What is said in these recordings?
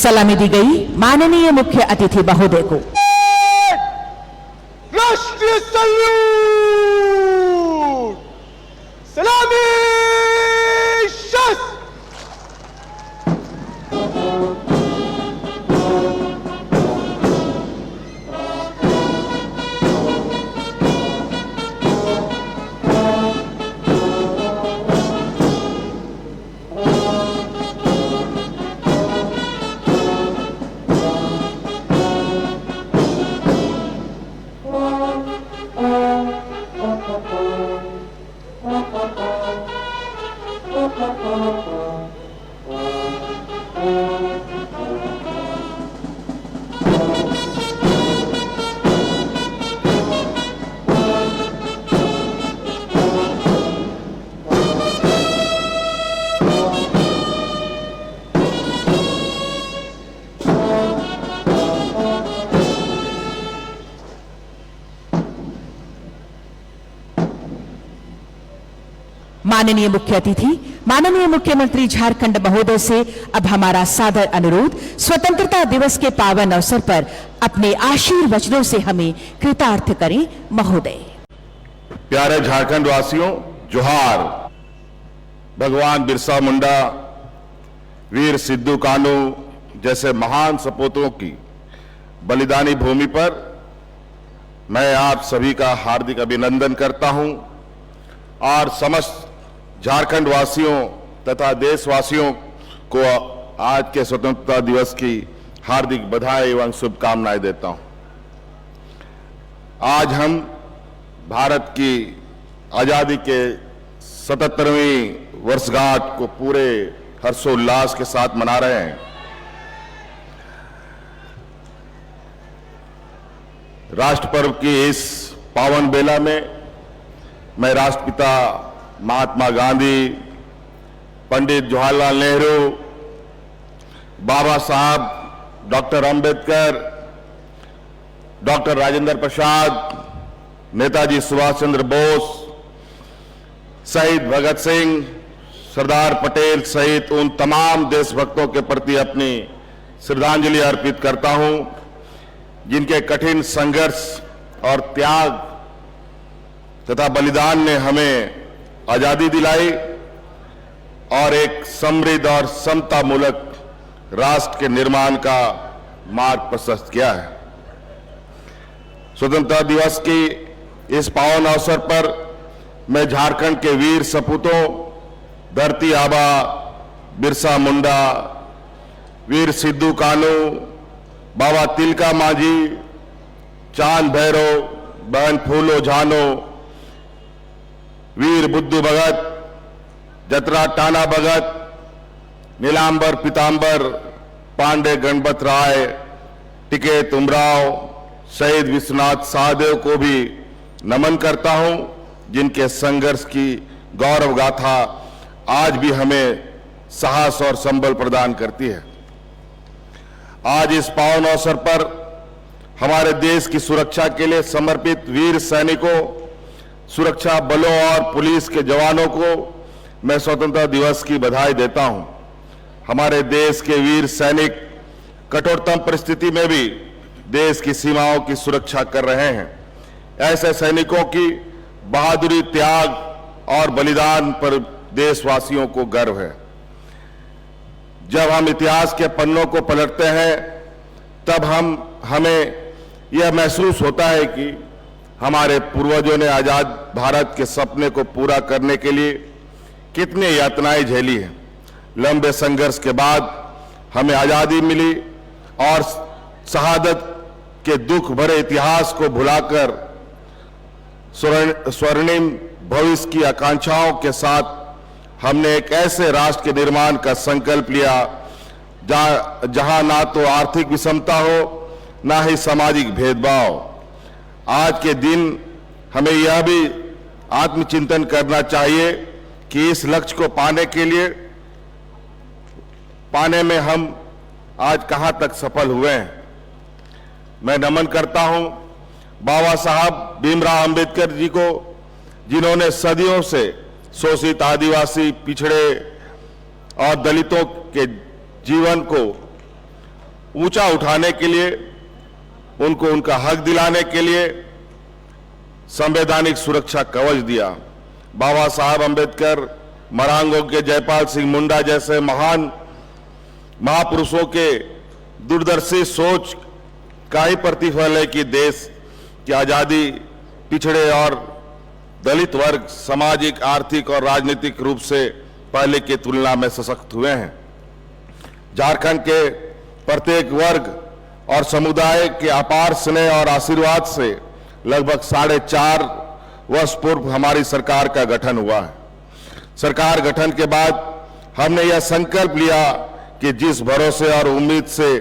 सलामी दी गई माननीय मुख्य अतिथि महोदय को। राष्ट्रीय सैल्यूट, सलामी शस्त्र। माननीय मुख्य अतिथि माननीय मुख्यमंत्री झारखंड महोदय से अब हमारा सादर अनुरोध, स्वतंत्रता दिवस के पावन अवसर पर अपने आशीर्वचनों से हमें कृतार्थ करें महोदय। प्यारे झारखंड वासियों, जोहार। भगवान बिरसा मुंडा, वीर सिद्धू कान्हू जैसे महान सपूतों की बलिदानी भूमि पर मैं आप सभी का हार्दिक अभिनंदन करता हूं और समस्त झारखंड वासियों तथा देशवासियों को आज के स्वतंत्रता दिवस की हार्दिक बधाई एवं शुभकामनाएं देता हूं। आज हम भारत की आजादी के 77वीं वर्षगांठ को पूरे हर्षोल्लास के साथ मना रहे हैं। राष्ट्र पर्व की इस पावन बेला में मैं राष्ट्रपिता महात्मा गांधी, पंडित जवाहरलाल नेहरू, बाबा साहब डॉक्टर अंबेडकर, डॉक्टर राजेंद्र प्रसाद, नेताजी सुभाष चंद्र बोस, शहीद भगत सिंह, सरदार पटेल सहित उन तमाम देशभक्तों के प्रति अपनी श्रद्धांजलि अर्पित करता हूं, जिनके कठिन संघर्ष और त्याग तथा बलिदान ने हमें आजादी दिलाई और एक समृद्ध और समतामूलक राष्ट्र के निर्माण का मार्ग प्रशस्त किया है। स्वतंत्रता दिवस की इस पावन अवसर पर मैं झारखंड के वीर सपूतों धरती आबा बिरसा मुंडा, वीर सिद्धू कान्हू, बाबा तिलका मांझी, चांद भैरव, बहन फूलो झानो, वीर बुद्धू भगत, जतरा टाना भगत, नीलांबर पीतांबर, पांडे गणपत राय, टिकैत उमराव, शहीद विश्वनाथ सहदेव को भी नमन करता हूं, जिनके संघर्ष की गौरव गाथा आज भी हमें साहस और संबल प्रदान करती है। आज इस पावन अवसर पर हमारे देश की सुरक्षा के लिए समर्पित वीर सैनिकों, सुरक्षा बलों और पुलिस के जवानों को मैं स्वतंत्रता दिवस की बधाई देता हूं। हमारे देश के वीर सैनिक कठोरतम परिस्थिति में भी देश की सीमाओं की सुरक्षा कर रहे हैं। ऐसे सैनिकों की बहादुरी, त्याग और बलिदान पर देशवासियों को गर्व है। जब हम इतिहास के पन्नों को पलटते हैं तब हमें यह महसूस होता है कि हमारे पूर्वजों ने आजाद भारत के सपने को पूरा करने के लिए कितनी यातनाएं झेली हैं। लंबे संघर्ष के बाद हमें आजादी मिली और शहादत के दुख भरे इतिहास को भुलाकर स्वर्णिम भविष्य की आकांक्षाओं के साथ हमने एक ऐसे राष्ट्र के निर्माण का संकल्प लिया जहां ना तो आर्थिक विषमता हो, ना ही सामाजिक भेदभाव। आज के दिन हमें यह भी आत्मचिंतन करना चाहिए कि इस लक्ष्य को पाने में हम आज कहां तक सफल हुए हैं। मैं नमन करता हूं बाबा साहब भीमराव अंबेडकर जी को, जिन्होंने सदियों से शोषित आदिवासी, पिछड़े और दलितों के जीवन को ऊंचा उठाने के लिए, उनको उनका हक दिलाने के लिए संवैधानिक सुरक्षा कवच दिया। बाबा साहब अंबेडकर, मरांगों के जयपाल सिंह मुंडा जैसे महान महापुरुषों के दूरदर्शी सोच का ही प्रतिफल है कि देश की आजादी पिछड़े और दलित वर्ग सामाजिक, आर्थिक और राजनीतिक रूप से पहले की तुलना में सशक्त हुए हैं। झारखंड के प्रत्येक वर्ग और समुदाय के अपार स्नेह और आशीर्वाद से लगभग 4.5 वर्ष पूर्व हमारी सरकार का गठन हुआ है। सरकार गठन के बाद हमने यह संकल्प लिया कि जिस भरोसे और उम्मीद से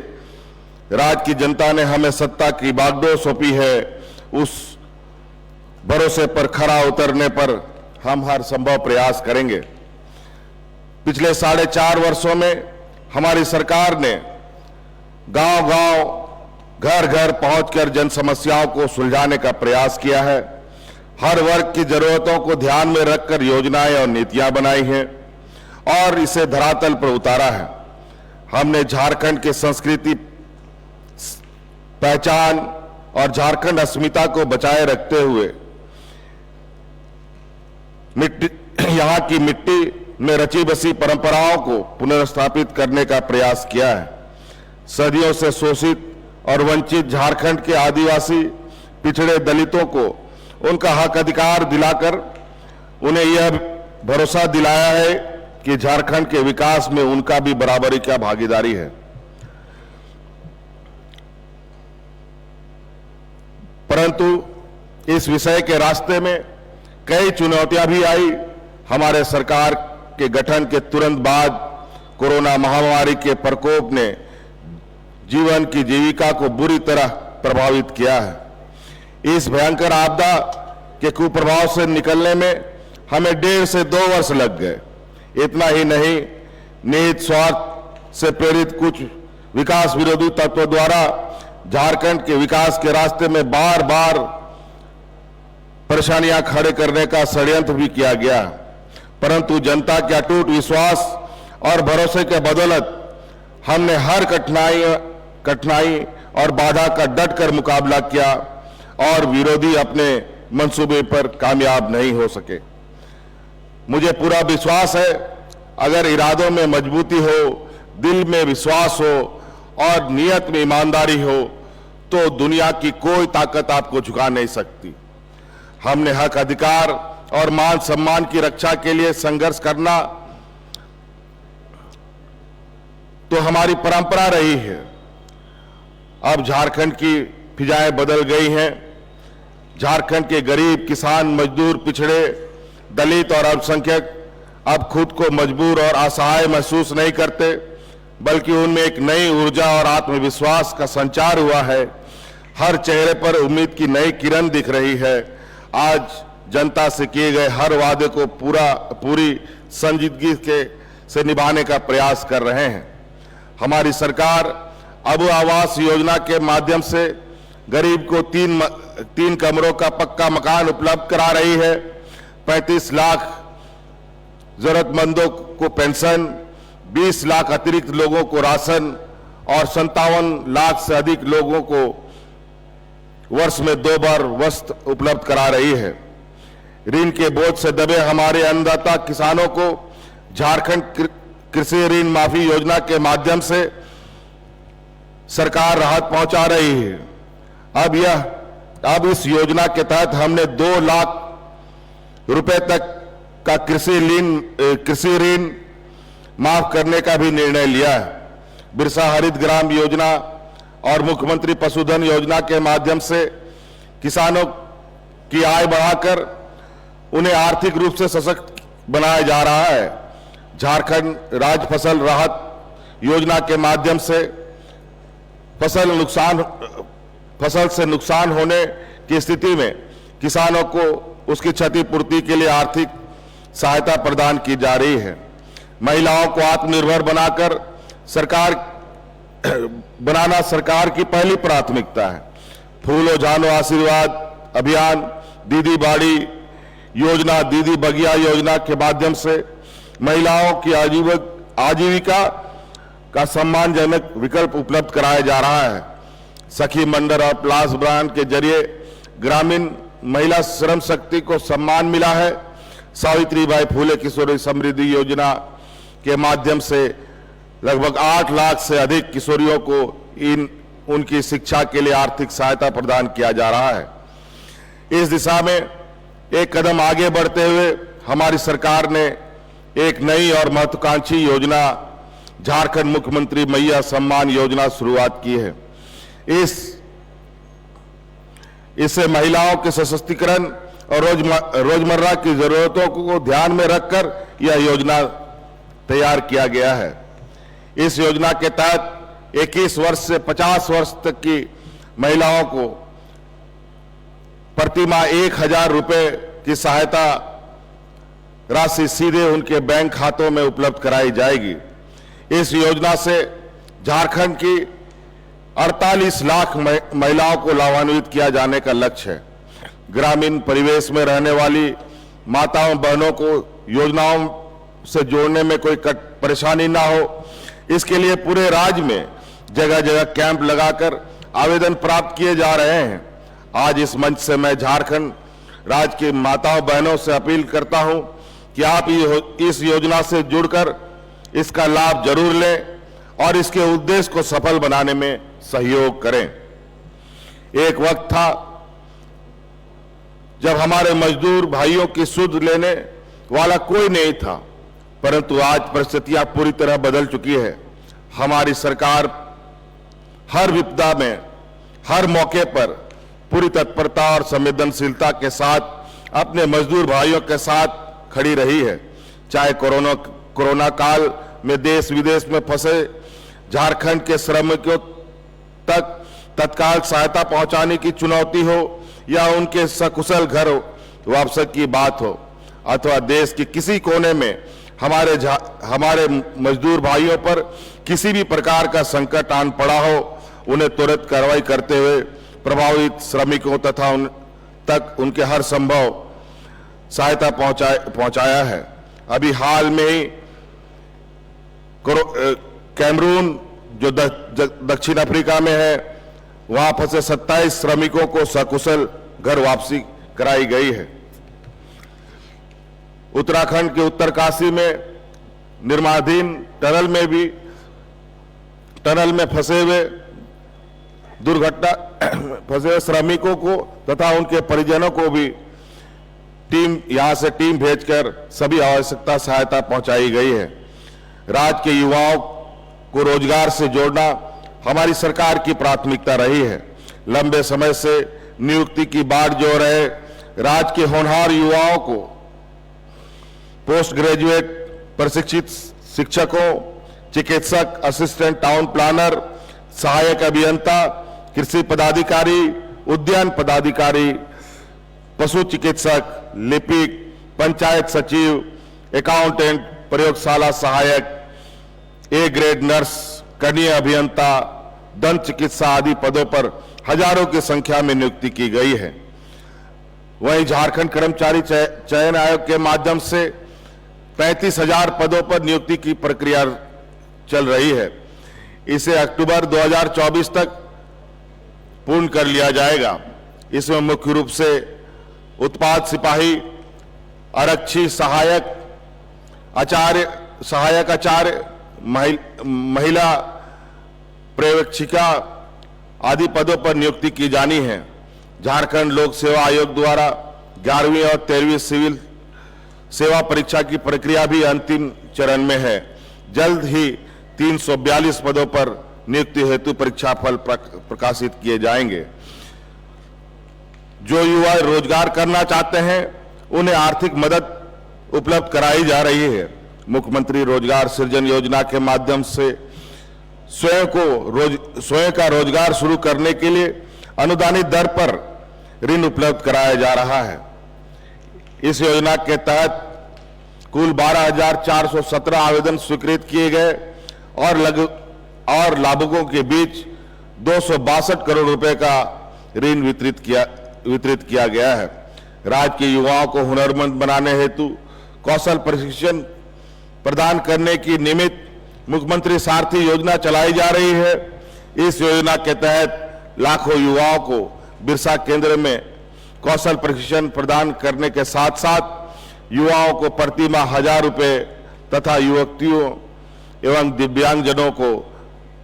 राज्य की जनता ने हमें सत्ता की बागडोर सौंपी है, उस भरोसे पर खरा उतरने पर हम हर संभव प्रयास करेंगे। पिछले 4.5 वर्षों में हमारी सरकार ने गांव-गांव, घर-घर पहुंचकर जन समस्याओं को सुलझाने का प्रयास किया है। हर वर्ग की जरूरतों को ध्यान में रखकर योजनाएं और नीतियां बनाई हैं और इसे धरातल पर उतारा है। हमने झारखंड की संस्कृति, पहचान और झारखंड अस्मिता को बचाए रखते हुए यहाँ की मिट्टी में रची बसी परंपराओं को पुनर्स्थापित करने का प्रयास किया है। सदियों से शोषित और वंचित झारखंड के आदिवासी, पिछड़े दलितों को उनका हक अधिकार दिलाकर उन्हें यह भरोसा दिलाया है कि झारखंड के विकास में उनका भी बराबरी का भागीदारी है। परंतु इस विषय के रास्ते में कई चुनौतियां भी आई। हमारे सरकार के गठन के तुरंत बाद कोरोना महामारी के प्रकोप ने जीवन की जीविका को बुरी तरह प्रभावित किया है। इस भयंकर आपदा के कुप्रभाव से निकलने में हमें 1.5 से 2 वर्ष लग गए। इतना ही नहीं, निहित स्वार्थ से प्रेरित कुछ विकास विरोधी तत्वों द्वारा झारखंड के विकास के रास्ते में बार बार परेशानियां खड़े करने का षड्यंत्र भी किया गया। परंतु जनता के अटूट विश्वास और भरोसे के बदौलत हमने हर कठिनाई और बाधा का डटकर मुकाबला किया और विरोधी अपने मंसूबे पर कामयाब नहीं हो सके। मुझे पूरा विश्वास है, अगर इरादों में मजबूती हो, दिल में विश्वास हो और नियत में ईमानदारी हो, तो दुनिया की कोई ताकत आपको झुका नहीं सकती। हमने हक अधिकार और मान सम्मान की रक्षा के लिए संघर्ष करना तो हमारी परंपरा रही है। अब झारखंड की फिजाएं बदल गई हैं। झारखंड के गरीब, किसान, मजदूर, पिछड़े, दलित और अल्पसंख्यक अब खुद को मजबूर और असहाय महसूस नहीं करते, बल्कि उनमें एक नई ऊर्जा और आत्मविश्वास का संचार हुआ है। हर चेहरे पर उम्मीद की नई किरण दिख रही है। आज जनता से किए गए हर वादे को पूरी संजीदगी से निभाने का प्रयास कर रहे हैं। हमारी सरकार अब आवास योजना के माध्यम से गरीब को 3 कमरों का पक्का मकान उपलब्ध करा रही है। 35 लाख जरूरतमंदों को पेंशन, 20 लाख अतिरिक्त लोगों को राशन और 57 लाख से अधिक लोगों को वर्ष में 2 बार वस्त्र उपलब्ध करा रही है। ऋण के बोझ से दबे हमारे अन्नदाता किसानों को झारखंड कृषि ऋण माफी योजना के माध्यम से सरकार राहत पहुंचा रही है। अब इस योजना के तहत हमने 2 लाख रुपए तक का कृषि ऋण माफ करने का भी निर्णय लिया है। बिरसा हरित ग्राम योजना और मुख्यमंत्री पशुधन योजना के माध्यम से किसानों की आय बढ़ाकर उन्हें आर्थिक रूप से सशक्त बनाया जा रहा है। झारखंड राज्य फसल राहत योजना के माध्यम से फसल से नुकसान होने की स्थिति में किसानों को उसकी क्षतिपूर्ति के लिए आर्थिक सहायता प्रदान की जा रही है। महिलाओं को आत्मनिर्भर बनाना सरकार की पहली प्राथमिकता है। फूलो जानो आशीर्वाद अभियान, दीदी बाड़ी योजना, दीदी बगिया योजना के माध्यम से महिलाओं की आजीविका का सम्मानजनक विकल्प उपलब्ध कराया जा रहा है। सखी मंडल और प्लास ब्रांड के जरिए ग्रामीण महिला श्रम शक्ति को सम्मान मिला है। सावित्रीबाई फूले किशोरी समृद्धि योजना के माध्यम से लगभग 8 लाख से अधिक किशोरियों को उनकी शिक्षा के लिए आर्थिक सहायता प्रदान किया जा रहा है। इस दिशा में एक कदम आगे बढ़ते हुए हमारी सरकार ने एक नई और महत्वाकांक्षी योजना झारखंड मुख्यमंत्री मैया सम्मान योजना शुरुआत की है। इससे महिलाओं के सशक्तिकरण और रोजमर्रा की जरूरतों को ध्यान में रखकर यह योजना तैयार किया गया है। इस योजना के तहत 21 वर्ष से 50 वर्ष तक की महिलाओं को प्रतिमाह 1000 रुपए की सहायता राशि सीधे उनके बैंक खातों में उपलब्ध कराई जाएगी। इस योजना से झारखंड की 48 लाख महिलाओं को लाभान्वित किया जाने का लक्ष्य है। ग्रामीण परिवेश में रहने वाली माताओं बहनों को योजनाओं से जोड़ने में कोई परेशानी ना हो, इसके लिए पूरे राज्य में जगह जगह कैंप लगाकर आवेदन प्राप्त किए जा रहे हैं। आज इस मंच से मैं झारखंड राज्य की माताओं बहनों से अपील करता हूं कि आप इस योजना से जुड़कर इसका लाभ जरूर लें और इसके उद्देश्य को सफल बनाने में सहयोग करें। एक वक्त था जब हमारे मजदूर भाइयों की सुध लेने वाला कोई नहीं था, परंतु आज परिस्थितियां पूरी तरह बदल चुकी है। हमारी सरकार हर विपदा में, हर मौके पर पूरी तत्परता और संवेदनशीलता के साथ अपने मजदूर भाइयों के साथ खड़ी रही है। चाहे कोरोना काल में देश विदेश में फंसे झारखंड के श्रमिकों तक तत्काल सहायता पहुंचाने की चुनौती हो या उनके सकुशल घर वापसी की बात हो, अथवा देश के किसी कोने में हमारे मजदूर भाइयों पर किसी भी प्रकार का संकट आन पड़ा हो, उन्हें तुरंत कार्रवाई करते हुए प्रभावित श्रमिकों तथा उन तक उनके हर संभव सहायता पहुंचाया है। अभी हाल में ही कैमरून जो दक्षिण अफ्रीका में है, वहां फंसे 27 श्रमिकों को सकुशल घर वापसी कराई गई है। उत्तराखंड के उत्तरकाशी में निर्माणाधीन टनल में फंसे हुए श्रमिकों को तथा उनके परिजनों को भी यहां से टीम भेजकर सभी आवश्यकता सहायता पहुंचाई गई है। राज्य के युवाओं को रोजगार से जोड़ना हमारी सरकार की प्राथमिकता रही है। लंबे समय से नियुक्ति की बाट जो रहे राज्य के होनहार युवाओं को पोस्ट ग्रेजुएट प्रशिक्षित शिक्षकों, चिकित्सक, असिस्टेंट टाउन प्लानर, सहायक अभियंता, कृषि पदाधिकारी, उद्यान पदाधिकारी, पशु चिकित्सक, लिपिक, पंचायत सचिव, अकाउंटेंट, प्रयोगशाला सहायक, ए ग्रेड नर्स, कनीय अभियंता, दंत चिकित्सा आदि पदों पर हजारों की संख्या में नियुक्ति की गई है। वहीं झारखंड कर्मचारी चयन आयोग के माध्यम से 35,000 पदों पर नियुक्ति की प्रक्रिया चल रही है। इसे अक्टूबर 2024 तक पूर्ण कर लिया जाएगा। इसमें मुख्य रूप से उत्पाद सिपाही, आरक्षी, सहायक आचार्य, महिला पर्यवेक्षिका आदि पदों पर नियुक्ति की जानी है। झारखंड लोक सेवा आयोग द्वारा 11वीं और 13वीं सिविल सेवा परीक्षा की प्रक्रिया भी अंतिम चरण में है। जल्द ही 342 पदों पर नियुक्ति हेतु परीक्षा फल प्रकाशित किए जाएंगे। जो युवा रोजगार करना चाहते हैं उन्हें आर्थिक मदद उपलब्ध कराई जा रही है। मुख्यमंत्री रोजगार सृजन योजना के माध्यम से स्वयं का रोजगार शुरू करने के लिए अनुदानित दर पर ऋण उपलब्ध कराया जा रहा है। इस योजना के तहत कुल 12,417 आवेदन स्वीकृत किए गए और लाभुकों के बीच 262 करोड़ रुपए का ऋण वितरित किया गया है। राज्य के युवाओं को हुनरमंद बनाने हेतु कौशल प्रशिक्षण प्रदान करने की निमित्त मुख्यमंत्री सारथी योजना चलाई जा रही है। इस योजना के तहत लाखों युवाओं को बिरसा केंद्र में कौशल प्रशिक्षण प्रदान करने के साथ साथ युवाओं को प्रति माह 1,000 रुपए तथा युवतियों एवं दिव्यांगजनों को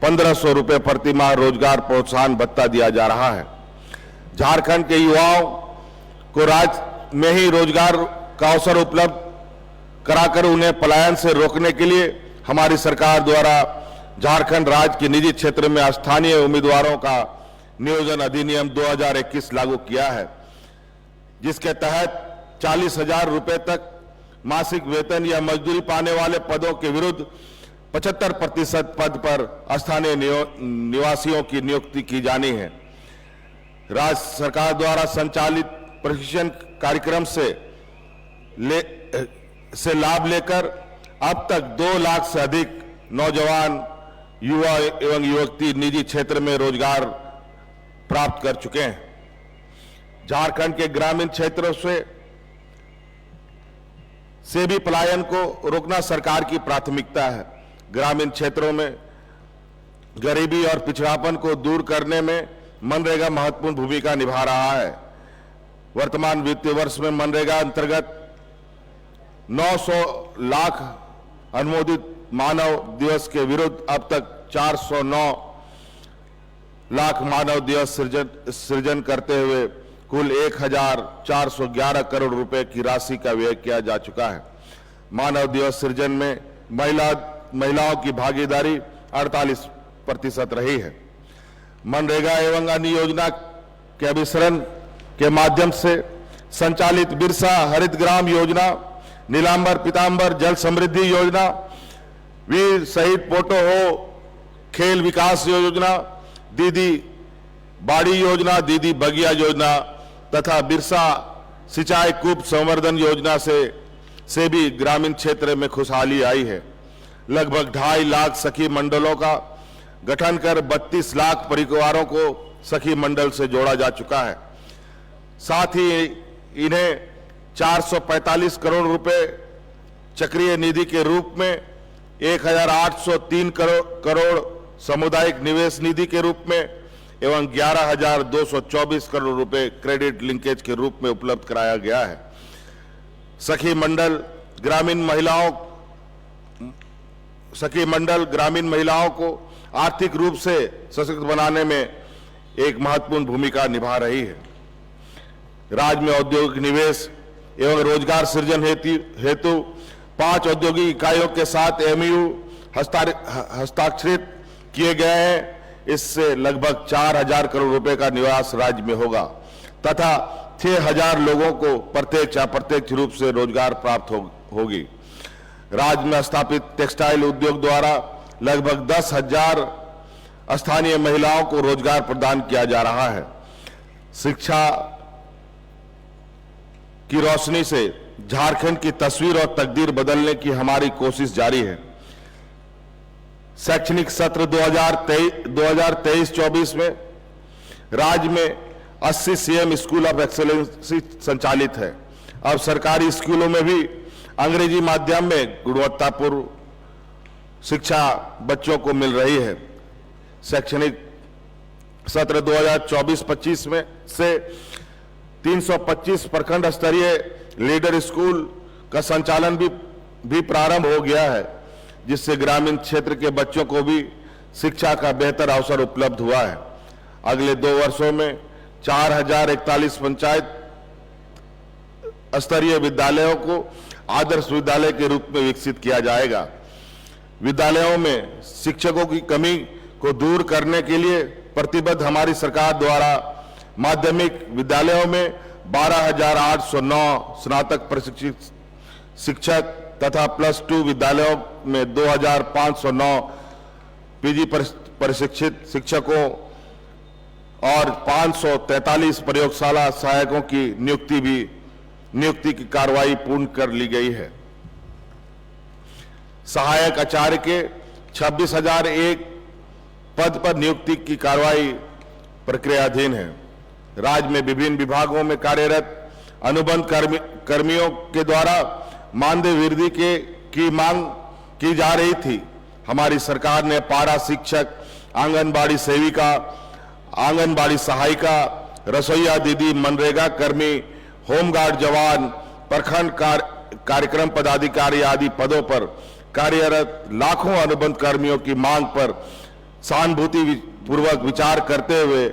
1,500 रुपए प्रति माह रोजगार प्रोत्साहन भत्ता दिया जा रहा है। झारखंड के युवाओं को राज्य में ही रोजगार का अवसर उपलब्ध कराकर उन्हें पलायन से रोकने के लिए हमारी सरकार द्वारा झारखंड राज्य के निजी क्षेत्र में स्थानीय उम्मीदवारों का नियोजन अधिनियम 2021 लागू किया है, जिसके तहत 40,000 रुपए तक मासिक वेतन या मजदूरी पाने वाले पदों के विरुद्ध 75% पद पर स्थानीय निवासियों की नियुक्ति की जानी है। राज्य सरकार द्वारा संचालित प्रशिक्षण कार्यक्रम से लाभ लेकर अब तक 2 लाख से अधिक नौजवान युवा एवं युवती निजी क्षेत्र में रोजगार प्राप्त कर चुके हैं। झारखंड के ग्रामीण क्षेत्रों से भी पलायन को रोकना सरकार की प्राथमिकता है। ग्रामीण क्षेत्रों में गरीबी और पिछड़ापन को दूर करने में मनरेगा महत्वपूर्ण भूमिका निभा रहा है। वर्तमान वित्तीय वर्ष में मनरेगा अंतर्गत 900 लाख अनुमोदित मानव दिवस के विरुद्ध अब तक 409 लाख मानव दिवस सृजन करते हुए कुल 1,411 करोड़ रुपए की राशि का व्यय किया जा चुका है। मानव दिवस सृजन में महिलाओं की भागीदारी 48% रही है। मनरेगा एवं अन्य योजना के अभिसरण के माध्यम से संचालित बिरसा हरित ग्राम योजना, नीलांबर पीतांबर जल समृद्धि योजना, वीर शहीद पोटो हो खेल विकास योजना, दीदी बाड़ी योजना, दीदी बगिया योजना तथा बिरसा सिंचाई कूप संवर्धन योजना से भी ग्रामीण क्षेत्र में खुशहाली आई है। लगभग 2.5 लाख सखी मंडलों का गठन कर 32 लाख परिवारों को सखी मंडल से जोड़ा जा चुका है। साथ ही इन्हें 445 करोड़ रुपए चक्रीय निधि के रूप में 1,803 करोड़ सामुदायिक निवेश निधि के रूप में एवं 11,224 करोड़ रुपए क्रेडिट लिंकेज के रूप में उपलब्ध कराया गया है। सखी मंडल ग्रामीण महिलाओं को आर्थिक रूप से सशक्त बनाने में एक महत्वपूर्ण भूमिका निभा रही है। राज्य में औद्योगिक निवेश एवं रोजगार सृजन हेतु 5 औद्योगिक इकाइयों के साथ MOU हस्ताक्षरित किए गए हैं। इससे लगभग 4,000 करोड़ रुपए का निवेश राज्य में होगा तथा 6,000 लोगों को प्रत्यक्ष या अप्रत्यक्ष रूप से रोजगार प्राप्त होगी। राज्य में स्थापित टेक्सटाइल उद्योग द्वारा लगभग 10,000 स्थानीय महिलाओं को रोजगार प्रदान किया जा रहा है। शिक्षा की रोशनी से झारखंड की तस्वीर और तकदीर बदलने की हमारी कोशिश जारी है। शैक्षणिक सत्र 2023-24 में राज्य में 80 CM स्कूल ऑफ एक्सेलेंसी संचालित है। अब सरकारी स्कूलों में भी अंग्रेजी माध्यम में गुणवत्तापूर्ण शिक्षा बच्चों को मिल रही है। शैक्षणिक सत्र 2024-25 में से 325 प्रखंड स्तरीय लीडर स्कूल का संचालन भी प्रारंभ हो गया है, जिससे ग्रामीण क्षेत्र के बच्चों को भी शिक्षा का बेहतर अवसर उपलब्ध हुआ है। अगले 2 वर्षों में 4,041 पंचायत स्तरीय विद्यालयों को आदर्श विद्यालय के रूप में विकसित किया जाएगा। विद्यालयों में शिक्षकों की कमी को दूर करने के लिए प्रतिबद्ध हमारी सरकार द्वारा माध्यमिक विद्यालयों में 12,809 स्नातक प्रशिक्षित शिक्षक तथा +2 विद्यालयों में 2,509 PG प्रशिक्षित शिक्षकों और 543 प्रयोगशाला सहायकों की नियुक्ति की कार्रवाई पूर्ण कर ली गई है। सहायक आचार्य के 26,001 पद पर नियुक्ति की कार्रवाई प्रक्रियाधीन है। राज्य में विभिन्न विभागों में कार्यरत अनुबंध कर्मियों के द्वारा मानदेय वृद्धि की मांग की जा रही थी, हमारी सरकार ने पारा शिक्षक, आंगनबाड़ी सेविका, आंगनबाड़ी सहायिका, रसोईया दीदी, मनरेगा कर्मी, होमगार्ड जवान, प्रखंड कार्यक्रम पदाधिकारी आदि पदों पर कार्यरत लाखों अनुबंध कर्मियों की मांग पर सहानुभूति पूर्वक विचार करते हुए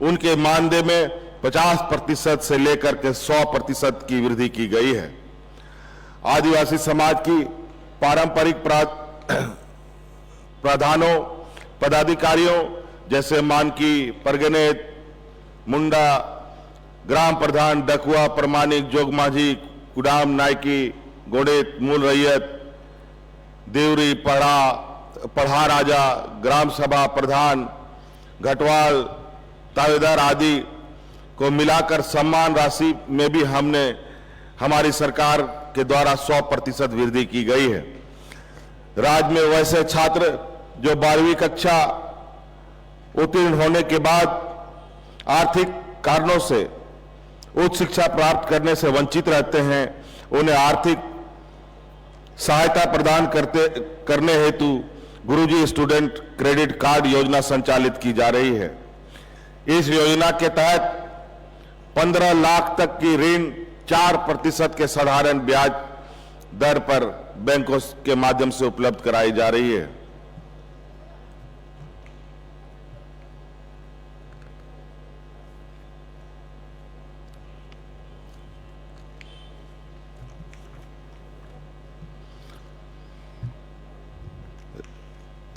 उनके मानदेय में 50% से लेकर के 100% की वृद्धि की गई है। आदिवासी समाज की पारंपरिक प्रधानों, पदाधिकारियों जैसे मानकी, परगनेत, मुंडा, ग्राम प्रधान, डकुआ, प्रमाणिक, जोगमाझी, कुडाम, नायकी, गोडेत, मूल रैयत, देवरी, पढ़ा राजा, ग्राम सभा प्रधान, घटवाल, तावेदार आदि को मिलाकर सम्मान राशि में भी हमारी सरकार के द्वारा 100% वृद्धि की गई है। राज्य में वैसे छात्र जो 12वीं कक्षा उत्तीर्ण होने के बाद आर्थिक कारणों से उच्च शिक्षा प्राप्त करने से वंचित रहते हैं, उन्हें आर्थिक सहायता प्रदान करने हेतु गुरुजी स्टूडेंट क्रेडिट कार्ड योजना संचालित की जा रही है। इस योजना के तहत 15 लाख तक की ऋण 4% के साधारण ब्याज दर पर बैंकों के माध्यम से उपलब्ध कराई जा रही है।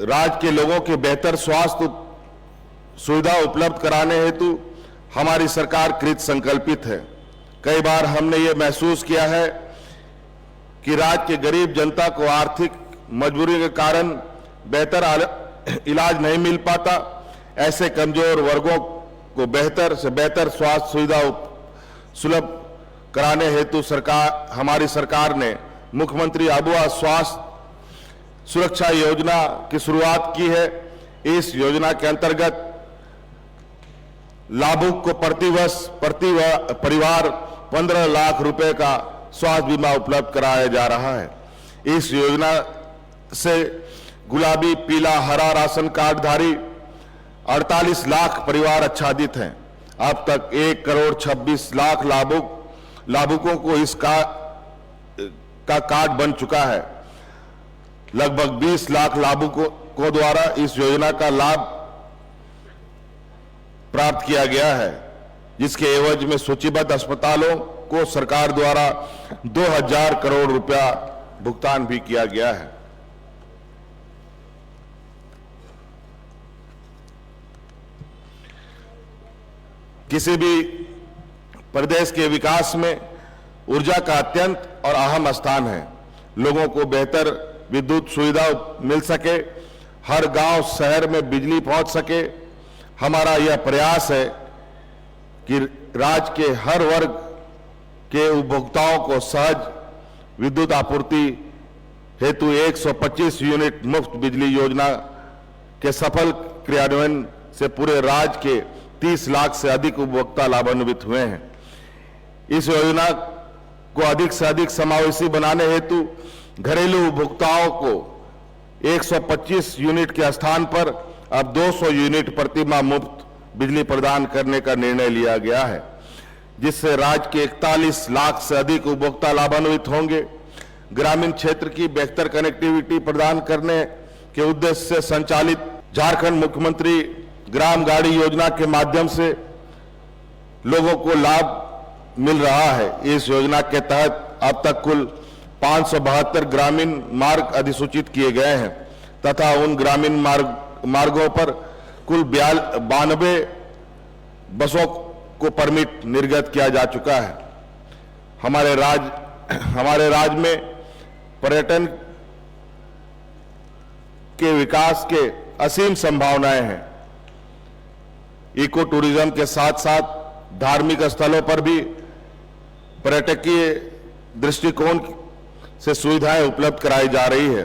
राज्य के लोगों के बेहतर स्वास्थ्य सुविधा उपलब्ध कराने हेतु हमारी सरकार कृत संकल्पित है। कई बार हमने ये महसूस किया है कि राज्य के गरीब जनता को आर्थिक मजबूरी के कारण बेहतर इलाज नहीं मिल पाता। ऐसे कमजोर वर्गों को बेहतर से बेहतर स्वास्थ्य सुविधा सुलभ कराने हेतु हमारी सरकार ने मुख्यमंत्री अबुआ स्वास्थ्य सुरक्षा योजना की शुरुआत की है। इस योजना के अंतर्गत लाभुक को प्रति परिवार 15 लाख रुपए का स्वास्थ्य बीमा उपलब्ध कराया जा रहा है। इस योजना से गुलाबी, पीला, हरा राशन कार्डधारी 48 लाख परिवार आच्छादित हैं। अब तक 1 करोड़ 26 लाख लाभुकों को इस का कार्ड बन चुका है। लगभग 20 लाख लाभुकों द्वारा इस योजना का लाभ प्राप्त किया गया है, जिसके एवज में सूचीबद्ध अस्पतालों को सरकार द्वारा 2000 करोड़ रुपया भुगतान भी किया गया है। किसी भी प्रदेश के विकास में ऊर्जा का अत्यंत और अहम स्थान है। लोगों को बेहतर विद्युत सुविधा मिल सके, हर गांव शहर में बिजली पहुंच सके। हमारा यह प्रयास है कि राज्य के हर वर्ग के उपभोक्ताओं को सहज विद्युत आपूर्ति हेतु 125 यूनिट मुफ्त बिजली योजना के सफल क्रियान्वयन से पूरे राज्य के 30 लाख से अधिक उपभोक्ता लाभान्वित हुए हैं। इस योजना को अधिक से अधिक समावेशी बनाने हेतु घरेलू उपभोक्ताओं को 125 यूनिट के स्थान पर अब 200 यूनिट प्रति माह मुफ्त बिजली प्रदान करने का निर्णय लिया गया है, जिससे राज्य के 41 लाख से अधिक उपभोक्ता लाभान्वित होंगे। ग्रामीण क्षेत्र की बेहतर कनेक्टिविटी प्रदान करने के उद्देश्य से संचालित झारखंड मुख्यमंत्री ग्राम गाड़ी योजना के माध्यम से लोगों को लाभ मिल रहा है। इस योजना के तहत अब तक कुल 572 ग्रामीण मार्ग अधिसूचित किए गए हैं तथा उन ग्रामीण मार्गों पर कुल 92 बसों को परमिट निर्गत किया जा चुका है। हमारे राज्य में पर्यटन के विकास के असीम संभावनाएं हैं। इको टूरिज्म के साथ साथ धार्मिक स्थलों पर भी पर्यटकीय दृष्टिकोण से सुविधाएं उपलब्ध कराई जा रही है।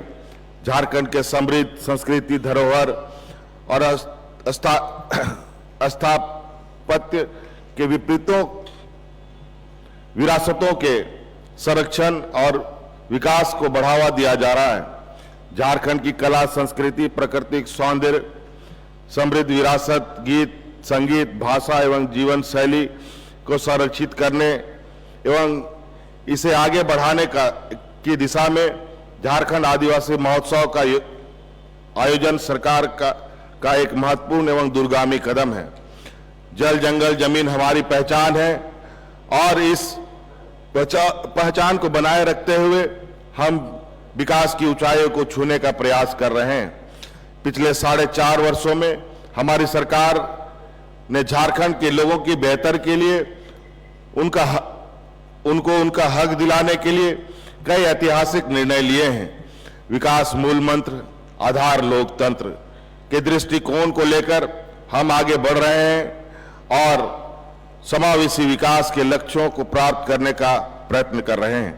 झारखंड के समृद्ध संस्कृति, धरोहर और स्थापत्य के विरासतों के संरक्षण और विकास को बढ़ावा दिया जा रहा है। झारखंड की कला, संस्कृति, प्राकृतिक सौंदर्य, समृद्ध विरासत, गीत, संगीत, भाषा एवं जीवन शैली को संरक्षित करने एवं इसे आगे बढ़ाने की दिशा में झारखंड आदिवासी महोत्सव का आयोजन सरकार का एक महत्वपूर्ण एवं दूरगामी कदम है। जल, जंगल, जमीन हमारी पहचान है और इस पहचान को बनाए रखते हुए हम विकास की ऊंचाइयों को छूने का प्रयास कर रहे हैं। पिछले 4.5 वर्षों में हमारी सरकार ने झारखंड के लोगों की बेहतर के लिए उनको उनका हक दिलाने के लिए कई ऐतिहासिक निर्णय लिए हैं। विकास मूल मंत्र, आधार लोकतंत्र के दृष्टिकोण को लेकर हम आगे बढ़ रहे हैं और समावेशी विकास के लक्ष्यों को प्राप्त करने का प्रयत्न कर रहे हैं।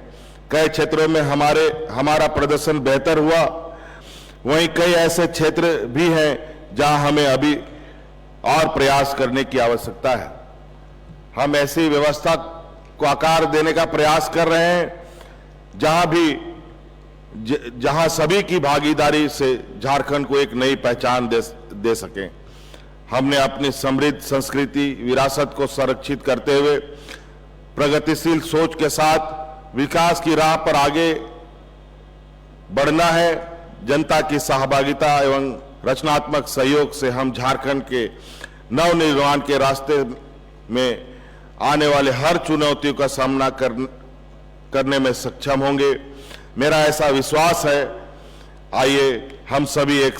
कई क्षेत्रों में हमारा प्रदर्शन बेहतर हुआ, वहीं कई ऐसे क्षेत्र भी हैं जहां हमें अभी और प्रयास करने की आवश्यकता है। हम ऐसी व्यवस्था को आकार देने का प्रयास कर रहे हैं जहां सभी की भागीदारी से झारखंड को एक नई पहचान दे सकें। हमने अपनी समृद्ध संस्कृति, विरासत को संरक्षित करते हुए प्रगतिशील सोच के साथ विकास की राह पर आगे बढ़ना है। जनता की सहभागिता एवं रचनात्मक सहयोग से हम झारखंड के नवनिर्माण के रास्ते में आने वाले हर चुनौतियों का सामना करने में सक्षम होंगे। मेरा ऐसा विश्वास है। आइए हम सभी एक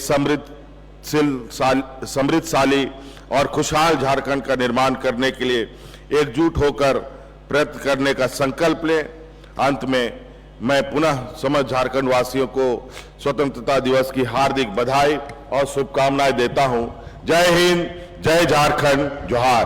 समृद्धशाली और खुशहाल झारखंड का निर्माण करने के लिए एकजुट होकर प्रयत्न करने का संकल्प लें। अंत में मैं पुनः समस्त झारखंड वासियों को स्वतंत्रता दिवस की हार्दिक बधाई और शुभकामनाएं देता हूं। जय हिंद, जय झारखंड, जोहार।